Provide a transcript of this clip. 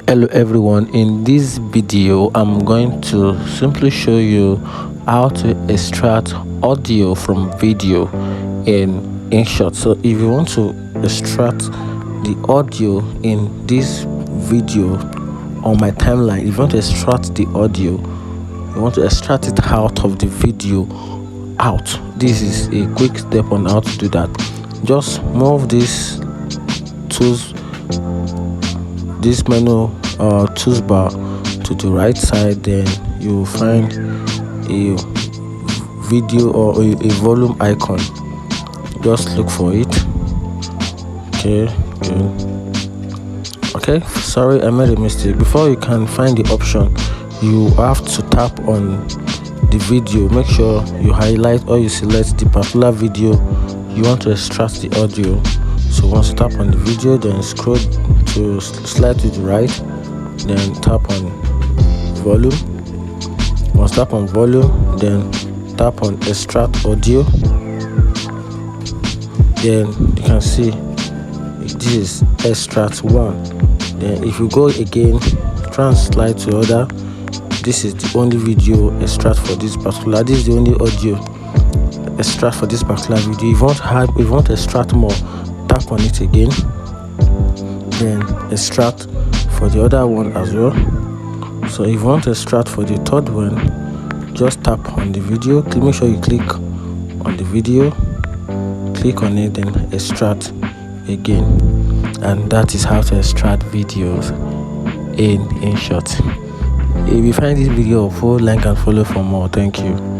Hello everyone, in this video I'm going to simply show you how to extract audio from video in InShot. So if you want to extract the audio in this video on my timeline, if you want to extract the audio, you want to extract it out of the video out, this is a quick step on how to do that. Just move this menu tools bar to the right side, then you will find a video or a volume icon. Just look for it. Okay, sorry, I made a mistake. Before you can find the option, you have to tap on the video. Make sure you highlight or you select the particular video you want to extract the audio. So once you tap on the video, then scroll to slide to the right, then tap on volume. Once tap on volume, then tap on extract audio. Then you can see this is extract 1. Then if you go again, try and slide to other. This is the only video extract for this particular. This is the only audio extract for this particular video. If you want to extract more, tap on it again, then extract for the other one as well. So if you want to extract for the third one, just tap on the video. Make sure you click on the video, click on it, then extract again. And that is how to extract videos in InShot. If you find this video helpful, like and follow for more. Thank you.